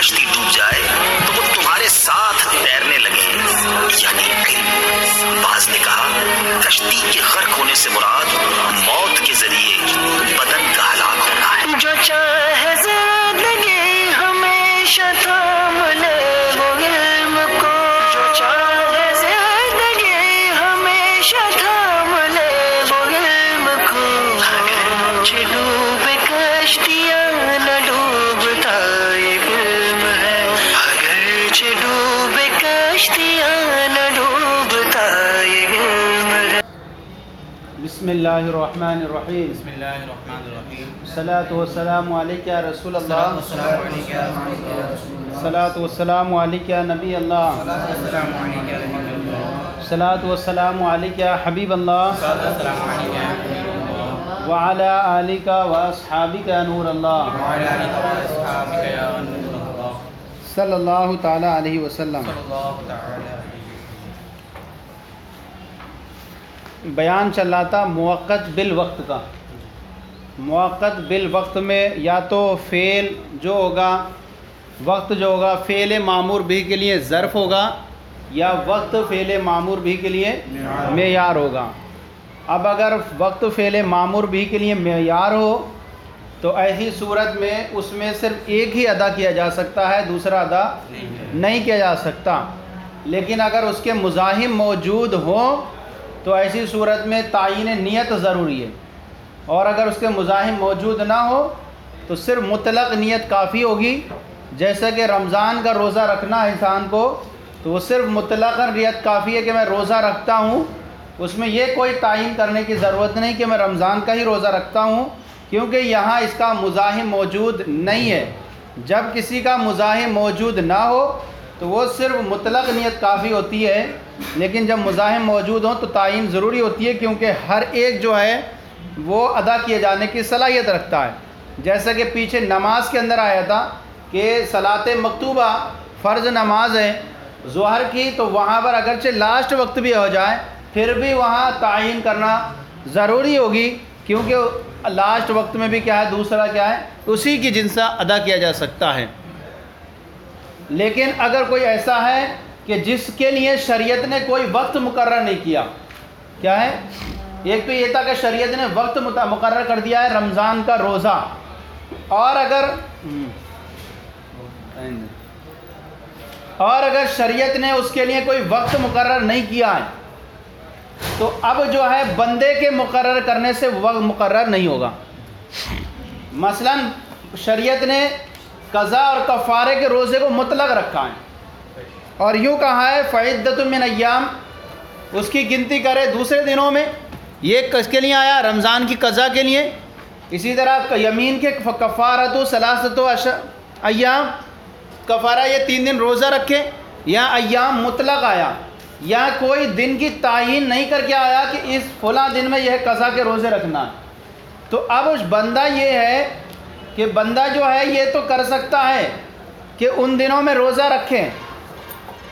کشتی ڈوب جائے تو وہ تمہارے ساتھ تیرنے لگے، یعنی علم۔ بعض نے کہا کشتی کے غرق ہونے سے مراد موت کے ذریعے بدن کا ہلاک ہونا ہے۔ جو چاہے زندگی ہمیشہ تھام لے وہ علم کو، جو چاہے زندگی ہمیشہ تھام لے وہ علم کو، اگرچہ ڈوبے کشتیاں نہ ڈوبتا یہ علم ہے، اگرچہ ڈوبے کشتیاں نہ ڈوبتا یہ علم ہے۔ بسم اللہ الرحمن الرحیم۔ بسم اللہ الرحمن الرحیم۔ الصلاۃ والسلام علیک یا رسول اللہ، السلام علیکم یا رسول اللہ، الصلاۃ والسلام علیک یا نبی اللہ، السلام علیکم یا نبی اللہ، الصلاۃ والسلام علیک یا حبیب اللہ، السلام علیکم یا حبیب اللہ، وعلی آلک واصحابک یا نور اللہ، وعلی آلک واصحابک یا نور اللہ، صلی اللہ تعالی علیہ وسلم۔ صلی اللہ تعالی علیہ۔ بیان چل رہا تھا موقت بالوقت کا۔ موقت بالوقت میں یا تو فعل جو ہوگا، وقت جو ہوگا فعل معمور بھی کے لیے ظرف ہوگا، یا وقت فعل معمور بھی کے لیے معیار ہوگا۔ اب اگر وقت فعل معمور بھی کے لیے معیار ہو تو ایسی صورت میں اس میں صرف ایک ہی ادا کیا جا سکتا ہے، دوسرا ادا نہیں کیا جا سکتا۔ لیکن اگر اس کے مزاحم موجود ہوں تو ایسی صورت میں تعین نیت ضروری ہے، اور اگر اس کے مزاحم موجود نہ ہو تو صرف مطلق نیت کافی ہوگی۔ جیسے کہ رمضان کا روزہ رکھنا انسان کو، تو وہ صرف مطلق نیت کافی ہے کہ میں روزہ رکھتا ہوں، اس میں یہ کوئی تعین کرنے کی ضرورت نہیں کہ میں رمضان کا ہی روزہ رکھتا ہوں، کیونکہ یہاں اس کا مزاحم موجود نہیں ہے۔ جب کسی کا مزاحم موجود نہ ہو تو وہ صرف مطلق نیت کافی ہوتی ہے، لیکن جب مزاحم موجود ہوں تو تعین ضروری ہوتی ہے، کیونکہ ہر ایک جو ہے وہ ادا کیے جانے کی صلاحیت رکھتا ہے۔ جیسا کہ پیچھے نماز کے اندر آیا تھا کہ صلاۃ مکتوبہ فرض نماز ہے ظہر کی، تو وہاں پر اگرچہ لاسٹ وقت بھی ہو جائے پھر بھی وہاں تعین کرنا ضروری ہوگی، کیونکہ لاسٹ وقت میں بھی کیا ہے، دوسرا کیا ہے، اسی کی جنسا ادا کیا جا سکتا ہے۔ لیکن اگر کوئی ایسا ہے کہ جس کے لیے شریعت نے کوئی وقت مقرر نہیں کیا، کیا ہے، ایک تو یہ تھا کہ شریعت نے وقت مقرر کر دیا ہے رمضان کا روزہ، اور اگر شریعت نے اس کے لیے کوئی وقت مقرر نہیں کیا ہے تو اب جو ہے بندے کے مقرر کرنے سے وقت مقرر نہیں ہوگا۔ مثلا شریعت نے قضا اور کفارے کے روزے کو مطلق رکھا ہے اور یوں کہا ہے فعدۃ من ایام، اس کی گنتی کرے دوسرے دنوں میں۔ یہ کس کے لیے آیا؟ رمضان کی قضا کے لیے۔ اسی طرح یمین کے کفارۃ ثلاثۃ ایام، کفارہ یہ 3 دن روزہ رکھے، یا ایام مطلق آیا، یا کوئی دن کی تعین نہیں کر کے آیا کہ اس فلاں دن میں یہ قضا کے روزے رکھنا ہے۔ تو اب بندہ یہ ہے کہ بندہ جو ہے یہ تو کر سکتا ہے کہ ان دنوں میں روزہ رکھیں،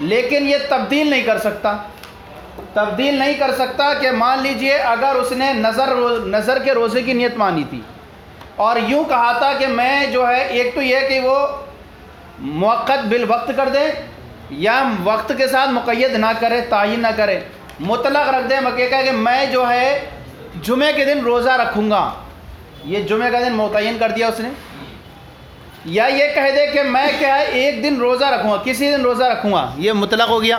لیکن یہ تبدیل نہیں کر سکتا کہ مان لیجئے اگر اس نے نظر کے روزے کی نیت مانی تھی اور یوں کہا تھا کہ میں جو ہے، ایک تو یہ کہ وہ موقت بالوقت کر دے یا وقت کے ساتھ مقید نہ کرے، تعین نہ کرے، مطلق رکھ دے، مکہ کہ میں جو ہے جمعے کے دن روزہ رکھوں گا، یہ جمعے کا دن متعین کر دیا اس نے، یا یہ کہہ دے کہ میں کیا ہے ایک دن روزہ رکھوں گا، کسی دن روزہ رکھوں گا، یہ مطلق ہو گیا۔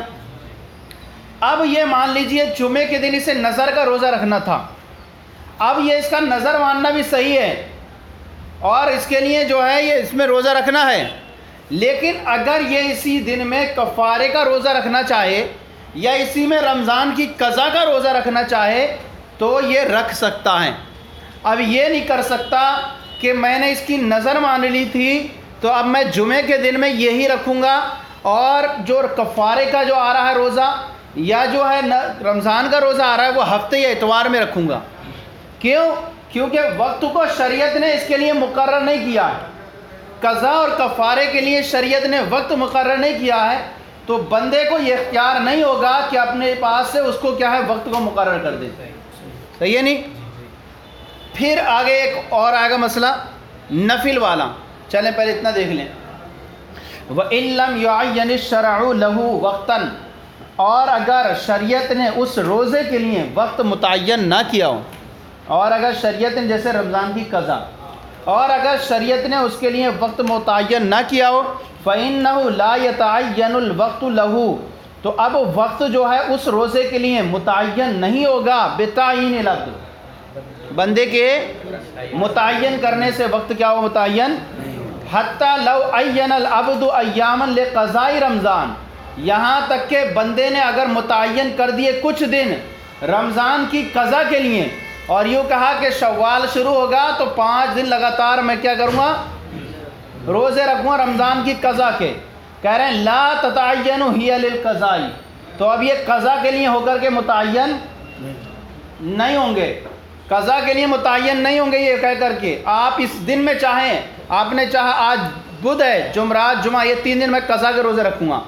اب یہ مان لیجئے جمعے کے دن اسے نظر کا روزہ رکھنا تھا، اب یہ اس کا نظر ماننا بھی صحیح ہے اور اس کے لیے جو ہے یہ اس میں روزہ رکھنا ہے، لیکن اگر یہ اسی دن میں کفارے کا روزہ رکھنا چاہے یا اسی میں رمضان کی قضا کا روزہ رکھنا چاہے تو یہ رکھ سکتا ہے۔ اب یہ نہیں کر سکتا کہ میں نے اس کی نظر مان لی تھی تو اب میں جمعے کے دن میں یہی رکھوں گا، اور جو کفارے کا جو آ رہا ہے روزہ یا جو ہے رمضان کا روزہ آ رہا ہے وہ ہفتے یا اتوار میں رکھوں گا۔ کیوں؟ کیونکہ وقت کو شریعت نے اس کے لیے مقرر نہیں کیا ہے، قضا اور کفارے کے لیے شریعت نے وقت مقرر نہیں کیا ہے، تو بندے کو یہ اختیار نہیں ہوگا کہ اپنے پاس سے اس کو کیا ہے وقت کو مقرر کر دے۔ صحیح ہے نہیں؟ پھر آگے ایک اور آئے گا مسئلہ نفل والا، چلیں پہلے اتنا دیکھ لیں۔ وَإِن لَّمْ يُعَيَّنِ الشَّرْعُ لَهُ وَقْتًا، اور اگر شریعت نے اس روزے کے لیے وقت متعین نہ کیا ہو، اور اگر شریعت نے جیسے رمضان کی قضا، اور اگر شریعت نے اس کے لیے وقت متعین نہ کیا ہو، فَإِنَّهُ لَا يَتَعَيَّنُ الْوَقْتُ لَهُ، تو اب وقت جو ہے اس روزے کے لیے متعین نہیں ہوگا بتعیین العبد، بندے کے متعین کرنے سے وقت کیا ہو متعین، حتیٰ لو عین العبد ایاما لقضاء رمضان، یہاں تک کہ بندے نے اگر متعین کر دیے کچھ دن رمضان کی قضا کے لیے، اور یوں کہا کہ شوال شروع ہوگا تو 5 دن لگاتار میں کیا کروں گا، روزے رکھوں گا رمضان کی قضا کے، کہہ رہے ہیں لا تتعین ہی للقضاء، تو اب یہ قضا کے لیے ہو کر کے متعین نہیں ہوں گے، قضا کے لیے متعین نہیں ہوں گے یہ کہہ کر کے آپ اس دن میں چاہیں، آپ نے چاہا آج بدھ ہے، جمعرات، جمعہ، یہ 3 دن میں قضا کے روزے رکھوں گا،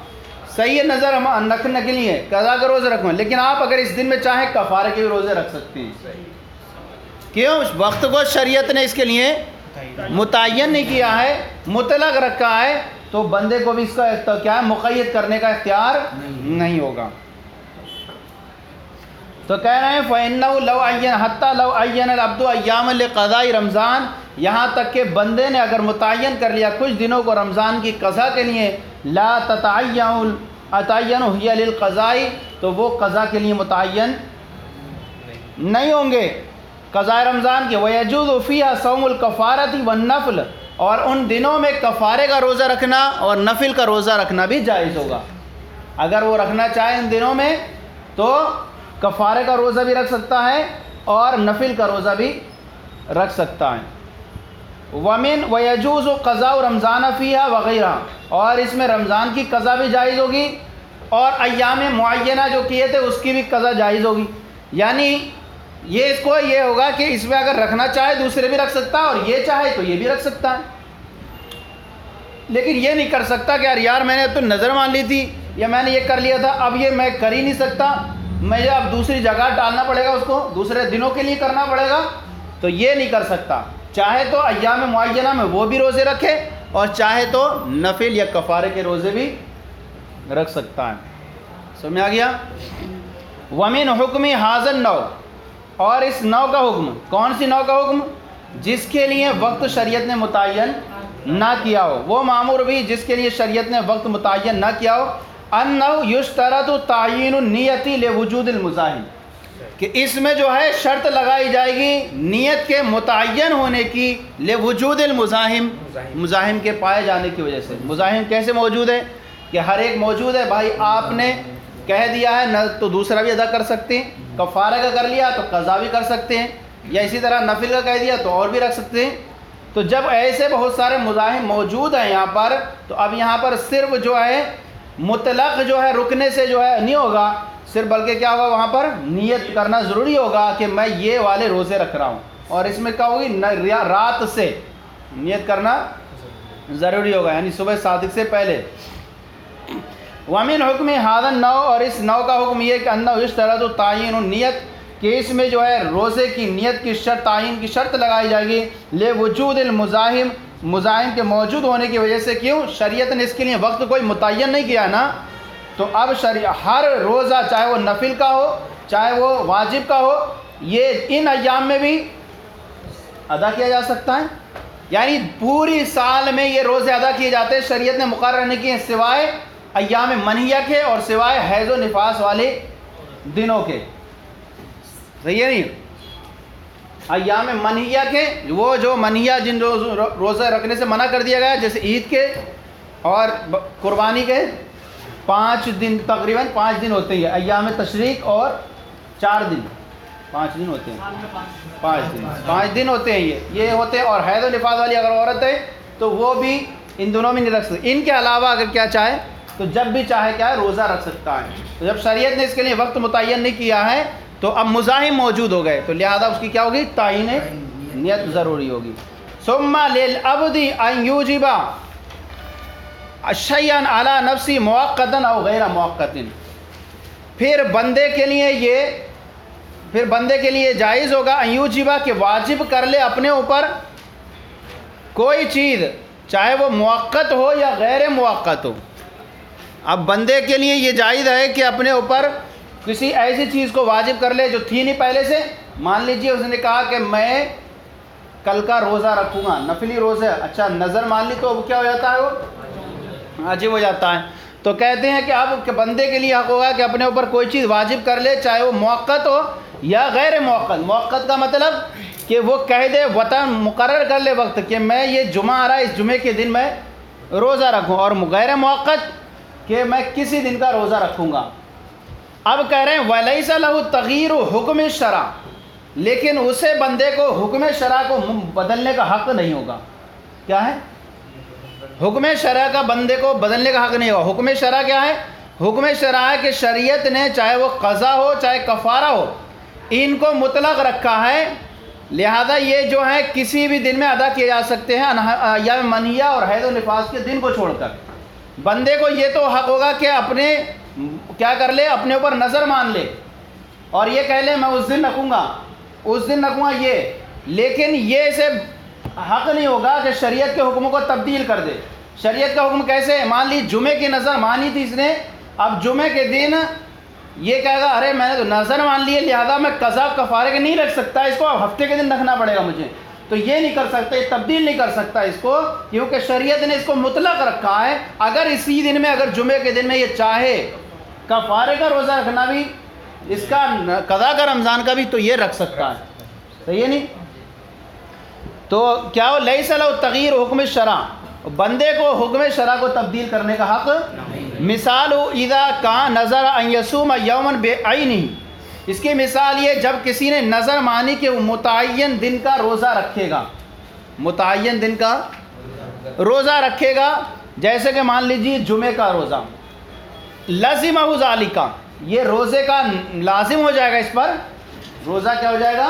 صحیح نظر ہم رکھنے کے لیے قضا کے روزے رکھوں گا، لیکن آپ اگر اس دن میں چاہیں کفارے کے بھی روزے رکھ سکتے ہیں، کیوں؟ وقت کو شریعت نے اس کے لیے متعین نہیں کیا ہے، مطلق رکھا ہے، تو بندے کو بھی اس کا کیا ہے مقید کرنے کا اختیار نہیں ہوگا۔ تو کہہ رہے ہیں فَإِنَّهُ لَوْ عَيَّنَ حَتَّى لَوْ عَيَّنَ الْعَبْدُ أَيَّامًا لِقَضَاءِ رمضان، یہاں تک کہ بندے نے اگر متعین کر لیا کچھ دنوں کو رمضان کی قضا کے لیے، لا تتعین ہی للقضاء، تو وہ قضا کے لیے متعین نہیں ہوں گے قضاء رمضان کے، وَيَجُوزُ فِيهَا صَوْمُ الْكَفَارَةِ وَالنَّفْلِ، اور ان دنوں میں کفارے کا روزہ رکھنا اور نفل کا روزہ رکھنا بھی جائز ہوگا، اگر وہ رکھنا چاہے ان دنوں میں تو کفارے کا روزہ بھی رکھ سکتا ہے اور نفل کا روزہ بھی رکھ سکتا ہے۔ وَيَجُوزُ قَضَاءُ رَمْضَانَ فِيهَا وَغَيْرَهَا، اور اس میں رمضان کی قضا بھی جائز ہوگی اور ایام معینہ جو کیے تھے اس کی بھی قضا جائز ہوگی، یعنی یہ اس کو یہ ہوگا کہ اس میں اگر رکھنا چاہے دوسرے بھی رکھ سکتا ہے اور یہ چاہے تو یہ بھی رکھ سکتا ہے، لیکن یہ نہیں کر سکتا کہ یار میں نے تو نظر مان لی تھی یا میں نے یہ کر لیا تھا، اب یہ میں کر ہی نہیں سکتا، مجھے اب دوسری جگہ ڈالنا پڑے گا، اس کو دوسرے دنوں کے لیے کرنا پڑے گا، تو یہ نہیں کر سکتا، چاہے تو ایام معینہ میں وہ بھی روزے رکھے اور چاہے تو نفل یا کفارے کے روزے بھی رکھ سکتا ہے۔ سمجھ میں آ گیا؟ وَمِنْ حُکْمِ هَذَا النَّوْعِ، اور اس نو کا حکم، کون سی نو کا حکم؟ جس کے لیے وقت شریعت نے متعین نہ کیا ہو، وہ معمور بھی جس کے لیے شریعت نے وقت متعین نہ کیا ہو، أَنَّهُ يُشْتَرَطُ تَعْيِينُ النِّيَّةِ لِوُجُودِ المزاحم، کہ اس میں جو ہے شرط لگائی جائے گی نیت کے متعین ہونے کی، لِوُجُودِ المزاحم، مزاحم کے پائے جانے کی وجہ سے۔ مزاحم کیسے موجود ہے؟ کہ ہر ایک موجود ہے، بھائی آپ نے کہہ دیا ہے نہ تو دوسرا بھی ادا کر سکتے ہیں، کفارہ کا کر لیا تو قضا بھی کر سکتے ہیں، یا اسی طرح نفل کا کہہ دیا تو اور بھی رکھ سکتے ہیں، تو جب ایسے بہت سارے مزاحم موجود ہیں یہاں پر، تو اب یہاں پر صرف جو ہے مطلق جو ہے رکنے سے جو ہے نہیں ہوگا، صرف بلکہ کیا ہوگا وہاں پر نیت کرنا ضروری ہوگا کہ میں یہ والے روزے رکھ رہا ہوں، اور اس میں کیا ہوگی رات سے نیت کرنا ضروری ہوگا، یعنی صبح صادق سے پہلے۔ وَمِنْ حُکْمِ هَذَا النَّوْعِ، اور اس نو کا حکم یہ کہ أَنَّهُ يُشْتَرَطُ تَعْيِينُ النِّيَّةِ، کہ اس میں جو ہے روزے کی نیت کی شرط، تعین کی شرط لگائی جائے گی، لِوُجُودِ المزاحم، مزاحم کے موجود ہونے کی وجہ سے۔ کیوں؟ شریعت نے اس کے لیے وقت کوئی متعین نہیں کیا نا، تو اب ہر روزہ چاہے وہ نفل کا ہو چاہے وہ واجب کا ہو، یہ ان ایام میں بھی ادا کیا جا سکتا ہے، یعنی پوری سال میں یہ روزے ادا کیے جاتے ہیں، شریعت نے مقرر نہیں کیے سوائے ایام منہیہ کے اور سوائے حیض و نفاس والے دنوں کے، صحیح ہے نہیں؟ ایام منہیہ کے، وہ جو منہیہ جن روزہ رکھنے سے منع کر دیا گیا ہے، جیسے عید کے اور قربانی کے 5 دن، تقریباً 5 دن ہوتے ہیں، ایام تشریق اور 4 دن، 5 دن ہوتے ہیں، 5 دن ہوتے ہیں یہ ہوتے ہیں، اور حیض و نفاس والی اگر عورت ہے تو وہ بھی ان دنوں میں نہیں رکھ سکتی، ان کے علاوہ اگر کیا چاہے تو جب بھی چاہے کیا ہے روزہ رکھ سکتا ہے، تو جب شریعت نے اس کے لیے وقت متعین نہیں کیا ہے تو اب مزاحم موجود ہو گئے، تو لہذا اس کی کیا ہوگی؟ تعین نیت ضروری ہوگی۔ ثم للعبد ان یوجب شیئا علی نفسی مؤقتا او غیر مؤقت، پھر بندے کے لیے جائز ہوگا ان یوجب کہ واجب کر لے اپنے اوپر کوئی چیز چاہے وہ موقت ہو یا غیر موقت ہو۔ اب بندے کے لیے یہ جائز ہے کہ اپنے اوپر کسی ایسی چیز کو واجب کر لے جو تھی نہیں پہلے سے۔ مان لیجئے اس نے کہا کہ میں کل کا روزہ رکھوں گا، نفلی روزہ، اچھا نظر مان لی تو اب کیا ہو جاتا ہے، وہ واجب ہو جاتا ہے۔ تو کہتے ہیں کہ اب کہ بندے کے لیے حق ہوگا کہ اپنے اوپر کوئی چیز واجب کر لے، چاہے وہ موقت ہو یا غیر موقت۔ موقت کا مطلب کہ وہ کہہ دے، وطن مقرر کر لے وقت کہ میں یہ جمعہ آ رہا ہے، اس جمعے کے دن میں روزہ رکھوں، اور غیر موقت کہ میں کسی دن کا روزہ رکھوں گا۔ اب کہہ رہے ہیں وَلَيْسَ لَهُ تَغْيِيرُ حُکْمِ الشَّرْعِ، لیکن اسے بندے کو حکم شرع کو بدلنے کا حق نہیں ہوگا۔ کیا ہے؟ حکم شرع کا بندے کو بدلنے کا حق نہیں ہوگا۔ حکم شرع کیا ہے؟ حکم شرع ہے کہ شریعت نے چاہے وہ قضا ہو چاہے کفارہ ہو، ان کو مطلق رکھا ہے، لہذا یہ جو ہے کسی بھی دن میں ادا کیے جا سکتے ہیں، ایام منہیہ اور حیض و نفاس کے دن کو چھوڑ کر۔ بندے کو یہ تو حق ہوگا کہ اپنے کیا کر لے، اپنے اوپر نظر مان لے اور یہ کہہ لے میں اس دن رکھوں گا، اس دن رکھوں گا یہ، لیکن یہ اسے حق نہیں ہوگا کہ شریعت کے حکموں کو تبدیل کر دے۔ شریعت کا حکم کیسے؟ مان لی جمعے کی نظر مانی تھی اس نے، اب جمعے کے دن یہ کہے گا ارے میں نے تو نظر مان لی ہے لہذا میں قضا کفارے کے نہیں رکھ سکتا، اس کو ہفتے کے دن رکھنا پڑے گا مجھے، تو یہ نہیں کر سکتا، یہ تبدیل نہیں کر سکتا اس کو، کیونکہ شریعت نے اس کو مطلق رکھا ہے۔ اگر اسی دن میں، اگر جمعے کے دن میں یہ چاہے کفارے کا روزہ رکھنا بھی، اس کا قضا کا رمضان کا بھی، تو یہ رکھ سکتا ہے، صحیح ہے نہیں؟ تو کیا ہو لیس لہ تغییر حکم شرع، بندے کو حکم شرع کو تبدیل کرنے کا حق۔ مثال اذا کان نظر ان یصوم یوما بعینہ، اس کی مثال یہ جب کسی نے نظر مانی کہ وہ متعین دن کا روزہ رکھے گا، متعین دن کا روزہ رکھے گا، جیسے کہ مان لیجیے جمعے کا روزہ، لازمہ ذالک، یہ روزے کا لازم ہو جائے گا، اس پر روزہ کیا ہو جائے گا،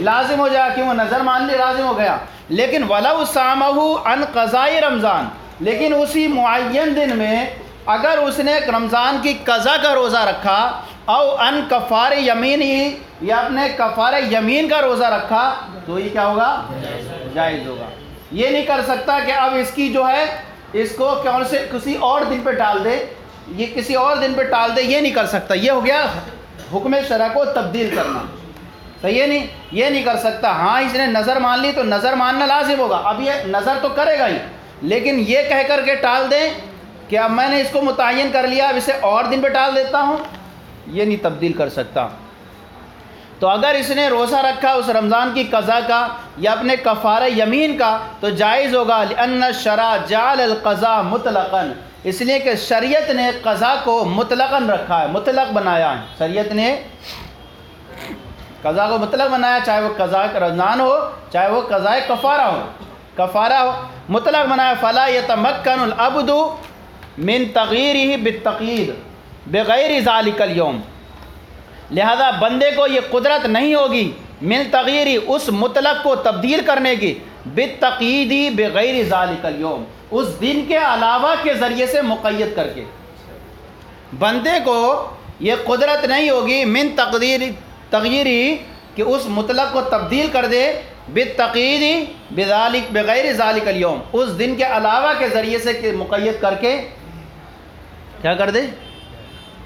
لازم ہو جائے گا، کہ وہ نظر مان لی لازم ہو گیا۔ لیکن ولو صامہ عن قضاء رمضان، لیکن اسی معین دن میں اگر اس نے رمضان کی قضا کا روزہ رکھا، او ان کفار یمین ہی، یا اپنے کفار یمین کا روزہ رکھا، تو یہ کیا ہوگا، جائز ہوگا۔ یہ نہیں کر سکتا کہ اب اس کی جو ہے اس کو کون سے کسی اور دن پہ ٹال دے، یہ کسی اور دن پہ ٹال دے، یہ نہیں کر سکتا۔ یہ ہو گیا حکم شرع کو تبدیل کرنا، صحیح ہے نہیں؟ یہ نہیں کر سکتا۔ ہاں اس نے نظر مان لی تو نظر ماننا لازم ہوگا، اب یہ نظر تو کرے گا ہی، لیکن یہ کہہ کر کے ٹال دیں کہ اب میں نے اس کو متعین کر لیا، اب اسے اور دن پہ ٹال دیتا ہوں، یہ نہیں تبدیل کر سکتا۔ تو اگر اس نے روزہ رکھا اس رمضان کی قضا کا یا اپنے کفارہ یمین کا، تو جائز ہوگا، لأن الشرع جعل القضاء مطلقا، اس لیے کہ شریعت نے قضا کو مطلقاً رکھا ہے، مطلق بنایا ہے، شریعت نے قضا کو مطلق بنایا، چاہے وہ قضا رمضان ہو چاہے وہ قضا کفارہ ہو، مطلق بنایا۔ فلا یتمکن العبد من تغییرہ بالتقیید بغیر ذالک الیوم، لہذا بندے کو یہ قدرت نہیں ہوگی من تغییری، اس مطلق کو تبدیل کرنے کی، بالتقییدی بغیر ذالک الیوم، اس دن کے علاوہ کے ذریعے سے مقید کر کے، بندے کو یہ قدرت نہیں ہوگی من تغییری کہ اس مطلق کو تبدیل کر دے، بالتقییدی بذالک بغیر ذالک الیوم، اس دن کے علاوہ کے ذریعے سے کہ مقید کر کے کیا کر دے،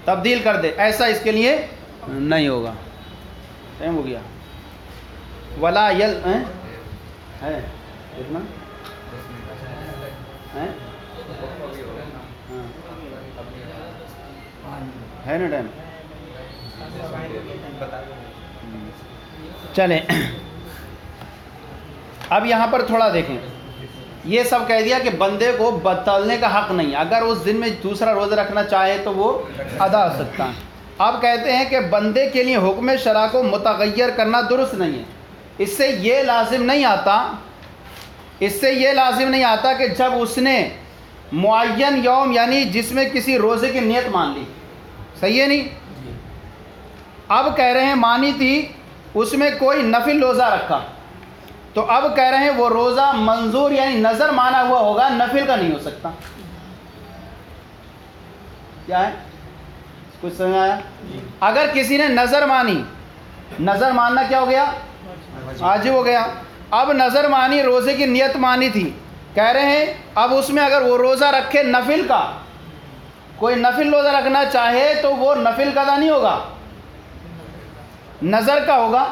تبدیل کر دے، ایسا اس کے لیے نہیں ہوگا۔ ٹائم ہو گیا، ولا یل ہے اتنا ہے نا ٹائم، چلیں اب یہاں پر تھوڑا دیکھیں، یہ سب کہہ دیا کہ بندے کو بدلنے کا حق نہیں، اگر اس دن میں دوسرا روزہ رکھنا چاہے تو وہ ادا ہو سکتا ہے۔ اب کہتے ہیں کہ بندے کے لیے حکم شرع کو متغیر کرنا درست نہیں ہے، اس سے یہ لازم نہیں آتا کہ جب اس نے معین یوم یعنی جس میں کسی روزے کی نیت مان لی، صحیح ہے نہیں؟ اب کہہ رہے ہیں مانی تھی، اس میں کوئی نفل روزہ رکھا، تو اب کہہ رہے ہیں وہ روزہ منظور یعنی نظر مانا ہوا ہوگا، نفل کا نہیں ہو سکتا۔ کیا ہے؟ کچھ سمجھ آیا؟ اگر کسی نے نظر مانی، نظر ماننا کیا ہو گیا، واجب ہو گیا، اب نظر مانی، روزے کی نیت مانی تھی، کہہ رہے ہیں اب اس میں اگر وہ روزہ رکھے نفل کا، کوئی نفل روزہ رکھنا چاہے تو وہ نفل قضا نہیں ہوگا، نظر کا ہوگا.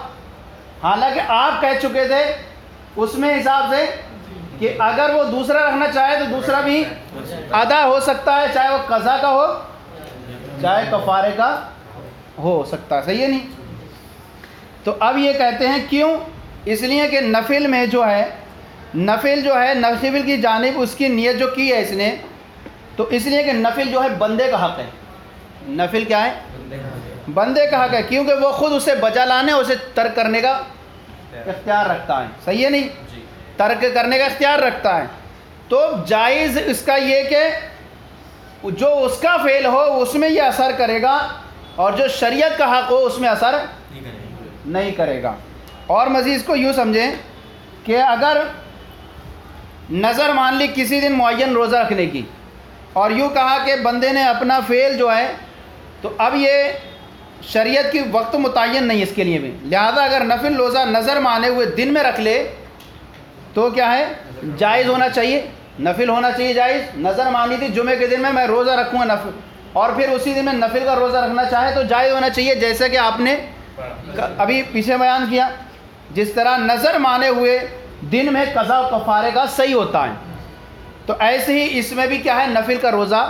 حالانکہ آپ کہہ چکے تھے اس میں حساب سے کہ اگر وہ دوسرا رکھنا چاہے تو دوسرا بھی ادا ہو سکتا ہے، چاہے وہ قضا کا ہو چاہے کفارے کا ہو سکتا ہے. صحیح ہے نہیں؟ تو اب یہ کہتے ہیں کیوں؟ اس لیے کہ نفل میں جو ہے نفل کی جانب اس کی نیت جو کی ہے اس نے، تو اس لیے کہ نفل جو ہے بندے کا حق ہے. نفل کیا ہے؟ بندے کا حق ہے، کیونکہ وہ خود اسے بجا لانے اسے ترک کرنے کا اختیار رکھتا ہے. صحیح ہے نہیں؟ ترک کرنے کا اختیار رکھتا ہے. تو جائز اس کا یہ کہ جو اس کا فعل ہو اس میں یہ اثر کرے گا، اور جو شریعت کا حق ہو اس میں اثر نہیں کرے گا. اور مزید اس کو یوں سمجھیں کہ اگر نظر مان لی کسی دن معین روزہ رکھنے کی، اور یوں کہا کہ بندے نے اپنا فعل جو ہے، تو اب یہ شریعت کی وقت متعین نہیں اس کے لیے بھی، لہذا اگر نفل روزہ نظر مانے ہوئے دن میں رکھ لے تو کیا ہے؟ جائز ہونا چاہیے، نفل ہونا چاہیے جائز. نظر مانی تھی جمعے کے دن میں روزہ رکھوں گا نفل، اور پھر اسی دن میں نفل کا روزہ رکھنا چاہے تو جائز ہونا چاہیے، جیسا کہ آپ نے ابھی پیچھے بیان کیا. جس طرح نظر مانے ہوئے دن میں قضا و کفارے کا صحیح ہوتا ہے، تو ایسے ہی اس میں بھی کیا ہے؟ نفل کا روزہ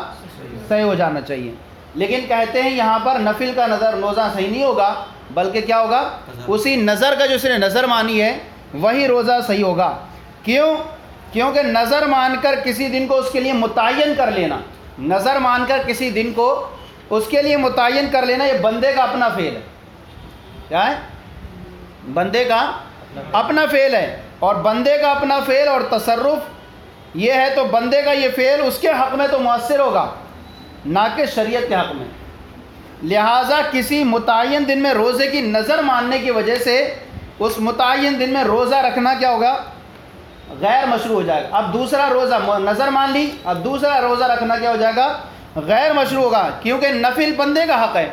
صحیح ہو جانا چاہیے. لیکن کہتے ہیں یہاں پر نفل کا روزہ صحیح نہیں ہوگا، بلکہ کیا ہوگا؟ اسی نظر کا جو اس نے نظر مانی ہے وہی روزہ صحیح ہوگا. کیوں؟ کیونکہ نظر مان کر کسی دن کو اس کے لیے متعین کر لینا، نظر مان کر کسی دن کو اس کے لیے متعین کر لینا یہ بندے کا اپنا فعل ہے. کیا ہے؟ بندے کا اپنا فعل ہے، اور بندے کا اپنا فعل اور تصرف یہ ہے، تو بندے کا یہ فعل اس کے حق میں تو مؤثر ہوگا نہ کہ شریعت کے حق میں. لہٰذا کسی متعین دن میں روزے کی نظر ماننے کی وجہ سے اس متعین دن میں روزہ رکھنا کیا ہوگا؟ غیر مشروع ہو جائے گا. اب دوسرا روزہ نظر مان لی، اب دوسرا روزہ رکھنا کیا ہو جائے گا؟ غیر مشروع ہوگا، کیونکہ نفل بندے کا حق ہے.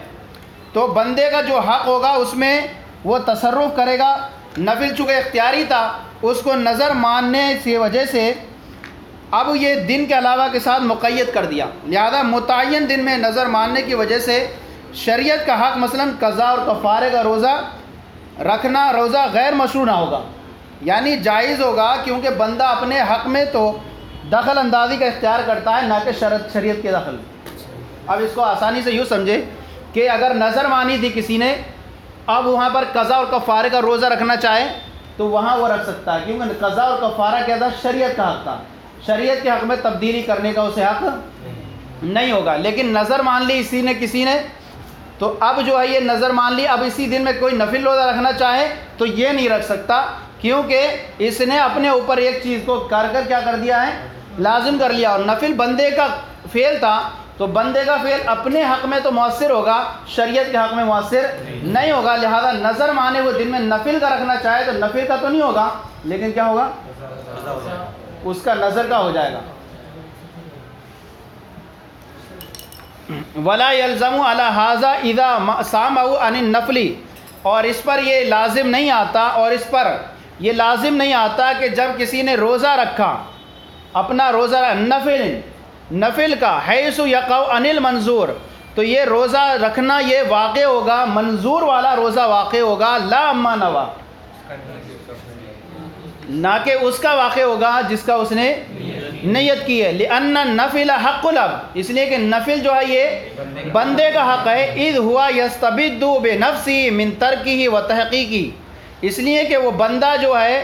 تو بندے کا جو حق ہوگا اس میں وہ تصرف کرے گا. نفل چونکہ اختیاری تھا، اس کو نظر ماننے کی وجہ سے اب یہ دن کے علاوہ کے ساتھ مقید کر دیا، لہذا متعین دن میں نظر ماننے کی وجہ سے شریعت کا حق مثلا قضا اور کفارے کا روزہ رکھنا روزہ غیر مشروع نہ ہوگا، یعنی جائز ہوگا، کیونکہ بندہ اپنے حق میں تو دخل اندازی کا اختیار کرتا ہے نہ کہ شریعت کے دخل. اب اس کو آسانی سے یوں سمجھے کہ اگر نظر مانی تھی کسی نے، اب وہاں پر قضا اور کفارے کا روزہ رکھنا چاہے تو وہاں وہ رکھ سکتا ہے، کیونکہ قضا اور کفارہ کیا تھا؟ شریعت کا حق تھا. شریعت کے حق میں تبدیلی کرنے کا اسے حق نہیں ہوگا. لیکن نظر مان لی اسی نے کسی نے، تو اب جو ہے یہ نظر مان لی، اب اسی دن میں کوئی نفل روزہ رکھنا چاہے تو یہ نہیں رکھ سکتا، کیونکہ اس نے اپنے اوپر ایک چیز کو کر کیا کر دیا ہے؟ لازم کر لیا. اور نفل بندے کا فعل تھا، تو بندے کا فعل اپنے حق میں تو مؤثر ہوگا، شریعت کے حق میں مؤثر نہیں ہوگا. لہذا نظر مانے ہوئے دن میں نفل کا رکھنا چاہے تو نفل کا تو نہیں ہوگا، لیکن کیا ہوگا؟ اس کا نظر کا ہو جائے گا. ولا يلزم على هذا اذا ساموا عن النفل، اور اس پر یہ لازم نہیں آتا، اور اس پر یہ لازم نہیں آتا کہ جب کسی نے روزہ رکھا، اپنا روزہ نفل کا حیث یقع عن المنظور، تو یہ روزہ رکھنا یہ واقع ہوگا، منظور والا روزہ واقع ہوگا، لا اما نوا، نہ کہ اس کا واقع ہوگا جس کا اس نے نیت کی ہے. لأن النفل حق الاب، اس لیے کہ نفل جو ہے یہ بندے کا حق ہے. اذ ہوا یستبد بنفسه من ترکه و تحقیقی، اس لیے کہ وہ بندہ جو ہے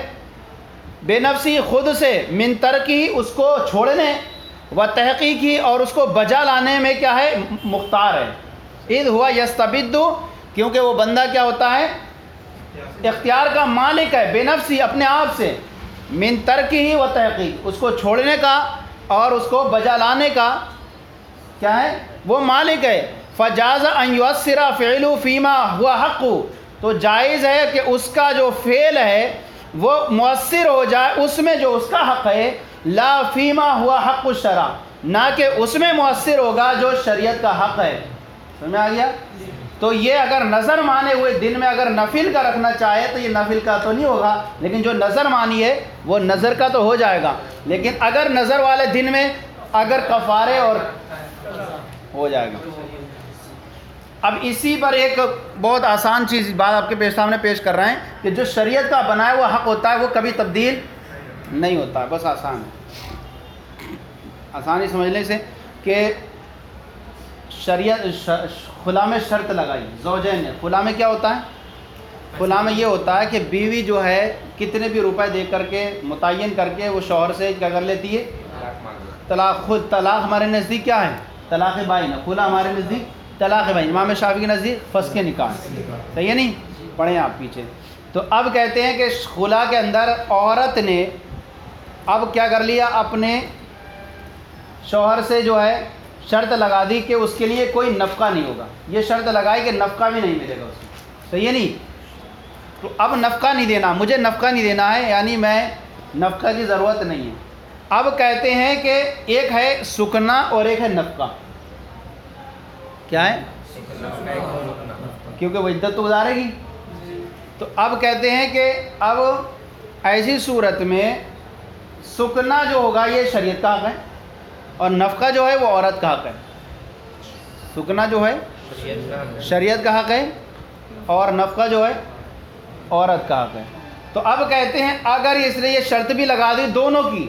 بے نفسی خود سے من ترکی اس کو چھوڑنے و تحقیقی اور اس کو بجا لانے میں کیا ہے؟ مختار ہے. اذ ہوا یستبد، کیونکہ وہ بندہ کیا ہوتا ہے؟ اختیار کا مالک ہے، بے نفسی اپنے آپ سے، من ترکی و تحقیق اس کو چھوڑنے کا اور اس کو بجا لانے کا کیا ہے؟ وہ مالک ہے. فجاز ان یؤثر فعلہ فیما ہوا حق، تو جائز ہے کہ اس کا جو فعل ہے وہ مؤثر ہو جائے اس میں جو اس کا حق ہے، لا فیما ہوا حق الشرع، نہ کہ اس میں مؤثر ہوگا جو شریعت کا حق ہے. سمجھ میں آ گیا؟ تو یہ اگر نظر مانے ہوئے دن میں اگر نفل کا رکھنا چاہے تو یہ نفل کا تو نہیں ہوگا، لیکن جو نظر مانی ہے وہ نظر کا تو ہو جائے گا، لیکن اگر نظر والے دن میں اگر کفارے اور ہو جائے گا۔ اب اسی پر ایک بہت آسان چیز بات آپ کے سامنے پیش کر رہے ہیں کہ جو شریعت کا بنایا ہوا حق ہوتا ہے وہ کبھی تبدیل نہیں ہوتا ہے، بس آسان ہے، آسانی سمجھنے سے کہ شریعت خلا میں شرط لگائی زوجین نے۔ خلا میں کیا ہوتا ہے؟ خلا میں یہ ہوتا ہے کہ بیوی جو ہے کتنے بھی روپے دے کر کے متعین کر کے وہ شوہر سے کیا کر لیتی ہے؟ طلاق۔ خود طلاق ہمارے نزدیک کیا ہے؟ طلاق بائن۔ خلا ہمارے نزدیک طلاق بائن، امام شافعی کے نزدیک فسخ نکاح، صحیح ہے نہیں؟ پڑھیں آپ پیچھے۔ تو اب کہتے ہیں کہ خلا کے اندر عورت نے اب کیا کر لیا، اپنے شوہر سے جو ہے شرط لگا دی کہ اس کے لیے کوئی نفقہ نہیں ہوگا، یہ شرط لگائی کہ نفقہ بھی نہیں ملے گا اس کو، صحیح ہے نہیں؟ تو اب نفقہ نہیں دینا، مجھے نفقہ نہیں دینا ہے، یعنی میں نفقہ کی ضرورت نہیں ہے۔ اب کہتے ہیں کہ ایک ہے سکنا اور ایک ہے نفقہ۔ کیا ہے؟ کیونکہ وہ عدت تو گزارے گی۔ تو اب کہتے ہیں کہ اب ایسی صورت میں سکنا جو ہوگا یہ شریعت کا حق ہے اور نفقہ جو ہے وہ عورت کا حق ہے۔ سکنا جو ہے شریعت کا حق ہے اور نفقہ جو ہے عورت کا حق ہے۔ تو اب کہتے ہیں اگر اس نے یہ شرط بھی لگا دی دونوں کی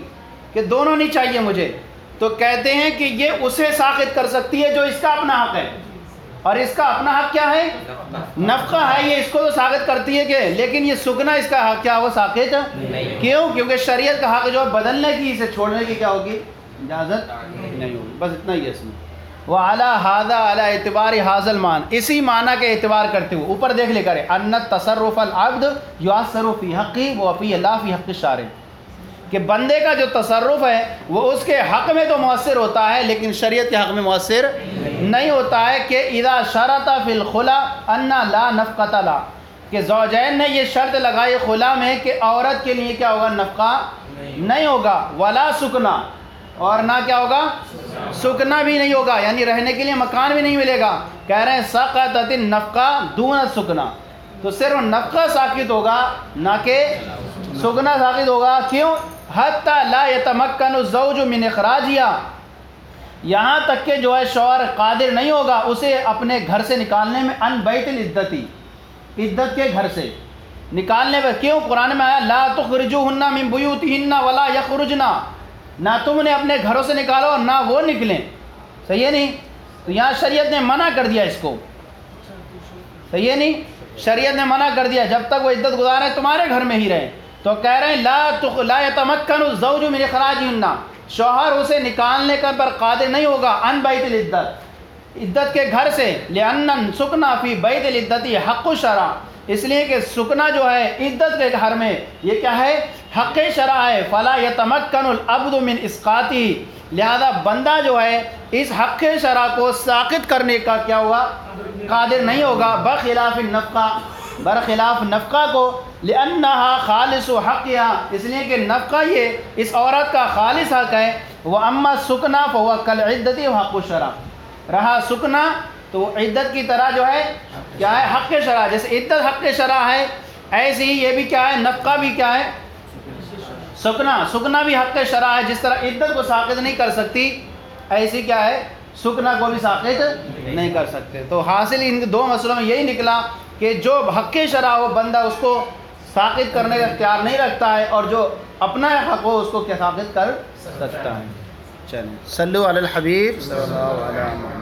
کہ دونوں نہیں چاہیے مجھے، تو کہتے ہیں کہ یہ اسے ساقط کر سکتی ہے جو اس کا اپنا حق ہے، اور اس کا اپنا حق کیا ہے؟ نفقہ ہے، یہ اس کو تو ساقط کرتی ہے کہ، لیکن یہ سکنا اس کا حق کیا وہ ساقط کیوں؟ کیونکہ شریعت کا حق جو ہے بدلنے کی، اسے چھوڑنے کی کیا ہوگی؟ اجازت نہیں ہوگی۔ بس اتنا ہی ہے اس میں۔ وَعَلَى هَذَا عَلَى اعتبار حاضل مان، اسی معنی کے اعتبار کرتے ہوئے اوپر دیکھ لے کرے ان تصرف العبد یؤثر فی حقی وفی لا فی حق الشارع، کہ بندے کا جو تصرف ہے وہ اس کے حق میں تو مؤثر ہوتا ہے لیکن شریعت کے حق میں مؤثر نہیں ہوتا ہے۔ کہ اذا شرط فی الخلا ان لا نفقۃ لا، کہ زوجین نے یہ شرط لگائی خلا میں کہ عورت کے لیے کیا ہوگا؟ نفقہ نہیں ہوگا، ولا سکنا، اور نہ کیا ہوگا؟ سکنا بھی نہیں ہوگا، یعنی رہنے کے لیے مکان بھی نہیں ملے گا۔ کہہ رہے ہیں سقطت النفقہ دون السکنا، تو صرف نفقہ ساقط ہوگا نہ کہ سکنا ساقط ہوگا۔ کیوں؟ حتی لا یتمکن الزوج من اخراجہا، یہاں تک کہ جو ہے شوہر قادر نہیں ہوگا اسے اپنے گھر سے نکالنے میں، ان بیت العدتی، عدت کے گھر سے نکالنے پر۔ کیوں؟ قرآن میں آیا لا تخرجوہن من بیوتہن ولا یخرجن، نہ تم نے اپنے گھروں سے نکالو اور نہ وہ نکلیں، صحیح ہے نہیں؟ تو یہاں شریعت نے منع کر دیا اس کو، صحیح ہے نہیں؟ شریعت نے منع کر دیا جب تک وہ عدت گزارے تمہارے گھر میں ہی رہیں۔ تو کہہ رہے ہیں لا یتمکن الزوج من اخراجہن، شوہر اسے نکالنے کا پر قادر نہیں ہوگا، ان بیت العدت، عدت کے گھر سے، لأن سکنا فی بیت العدت حق الشرع، اس لیے کہ سکنا جو ہے عدت کے گھر میں یہ کیا ہے؟ حق شرع ہے۔ فلا یتمکن العبد من اسقاطہ، لہذا بندہ جو ہے اس حق شرع کو ساقط کرنے کا کیا ہوا؟ قادر نہیں ہوگا، بخلاف النفقہ، برخلاف نفقہ کو، لأنہا خالص حقہا، اس لیے کہ نفقہ یہ اس عورت کا خالص حق ہے۔ وَأَمَّا السُّكْنَى فَهُوَ كَالْعِدَّةِ وَحَقُّ الشَّرْعِ، رہا سکنا تو عدت کی طرح جو ہے کیا ہے؟ حق شرع، جیسے عدت حق شرع ہے ایسے ہی یہ بھی کیا ہے؟ نفقہ بھی کیا ہے؟ سکنا بھی حق شرع ہے، جس طرح عدت کو ساقط نہیں کر سکتی ایسی کیا ہے؟ سکنا کو بھی ساقط نہیں کر سکتے۔ تو حاصل ان دو مسئلوں میں یہی نکلا کہ جو حق شرع ہو بندہ اس کو ساقط کرنے کا اختیار نہیں رکھتا ہے، اور جو اپنا حق ہو اس کو کیا ساقط کر سکتا ہے۔ چلیں صلو علی الحبیب صلی اللہ علیہ وسلم۔